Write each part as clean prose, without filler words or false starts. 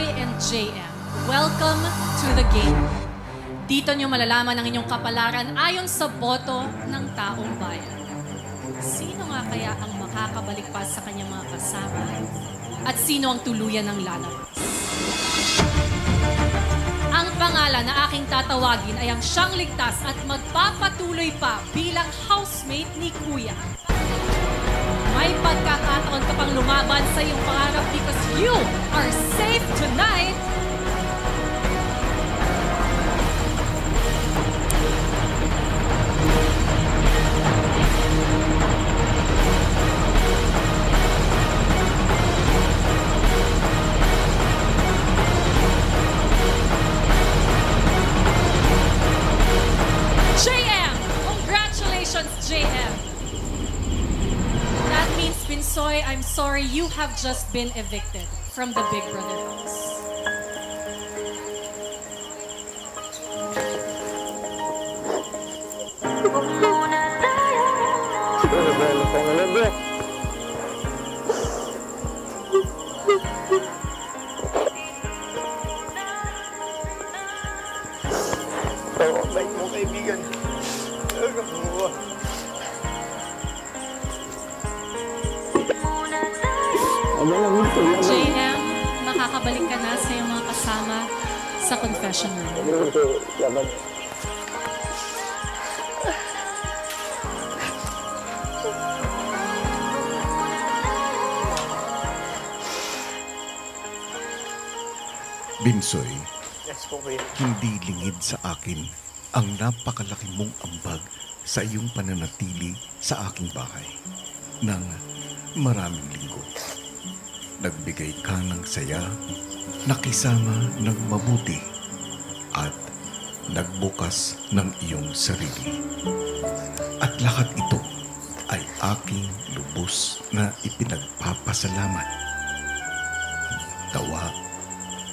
Binsoy and JM. Welcome to the game. Dito nyo malalaman ang inyong kapalaran ayon sa boto ng taong bayan. Sino nga kaya ang makakabalik pa sa kanyang mga kasama? At sino ang tuluyan ng lalabas? Ang pangalan na aking tatawagin ay ang siyang ligtas at magpapatuloy pa bilang housemate ni Kuya. May pagkakataon ka pang lumaban sa iyong pangarap because you are safe tonight. JM! Congratulations, JM! That means, Binsoy, I'm sorry, you have just been evicted from the Big Brother house. Bait mo, kaibigan. JM, makakabalik ka na sa iyong mga kasama sa confession room. Binsoy, Yes po, kuya. hindi lingid sa akin ang napakalaki mong ambag sa iyong pananatili sa aking bahay ng maraming linggo. Nagbigay ka ng saya, nakisama ng mabuti, at nagbukas ng iyong sarili. At lahat ito ay aking lubos na ipinagpapasalamat. Tawa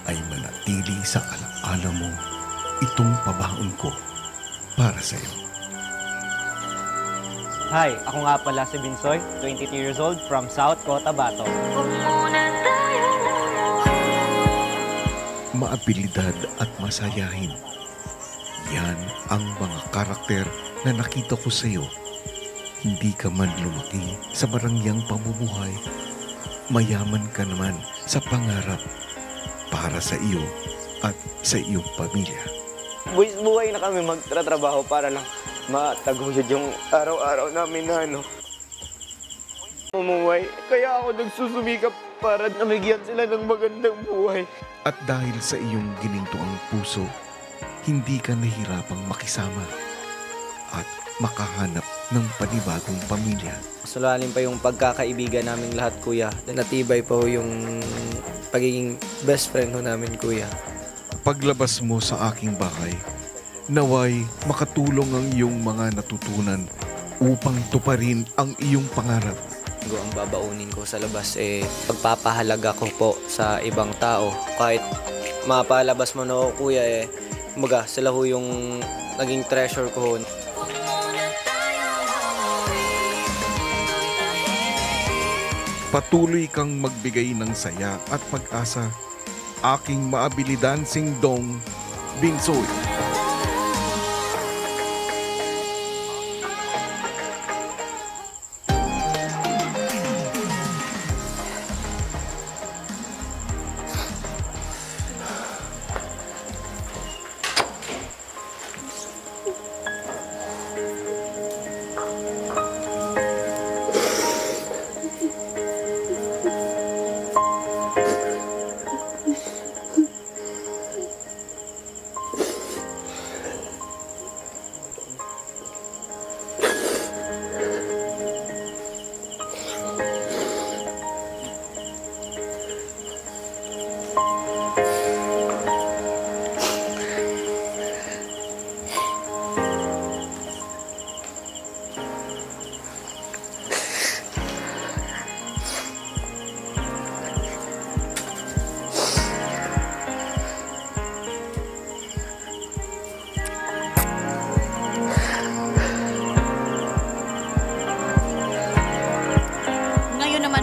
ay manatili sa alaala mo itong pabaon ko para sa iyo. Hi, ako nga pala si Binsoy, 22 years old, from South Cotabato. Maabilidad at masayahin. Yan ang mga karakter na nakita ko sa iyo. Hindi ka man lumaki sa barangyang pamumuhay, mayaman ka naman sa pangarap para sa iyo at sa iyong pamilya. Buhay na kami magtratrabaho para lang mataguyod yung araw-araw namin na umuwi. Kaya ako nagsusumikap para namigyan sila ng magandang buhay. At dahil sa iyong ginintuang puso, hindi ka nahirapang makisama at makahanap ng panibagong pamilya. Sulalim pa yung pagkakaibigan naming lahat, kuya. Natibay pa ho yung pagiging best friend ho namin, kuya. Paglabas mo sa aking bahay, naway makatulong ang iyong mga natutunan upang tuparin ang iyong pangarap. Ang babaunin ko sa labas pagpapahalaga ko po sa ibang tao. Kahit mapalabas mo na ako, kuya, kumbaga sila ho yung naging treasure ko ho. Patuloy kang magbigay ng saya at pag-asa. Aking maabilidan sing dong, Binsoy.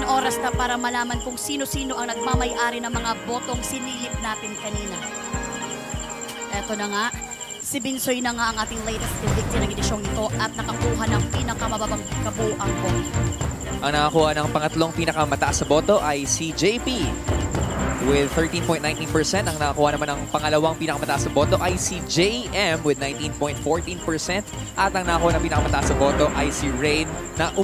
Oras na para para malaman kung sino-sino ang nagmamay-ari ng mga botong sinilip natin kanina. Eto na nga, si Binsoy na nga ang ating latest invicti ng edisyong ito at nakakuha ng pinakamababang kabuang boto. Ang nakakuha ng pangatlong pinakamataas sa boto ay si JP with 13.19%. Ang nakakuha naman ng pangalawang pinakamataas sa boto ay si JM with 19.14%. At ang nakakuha ng pinakamataas sa boto ay si Rain na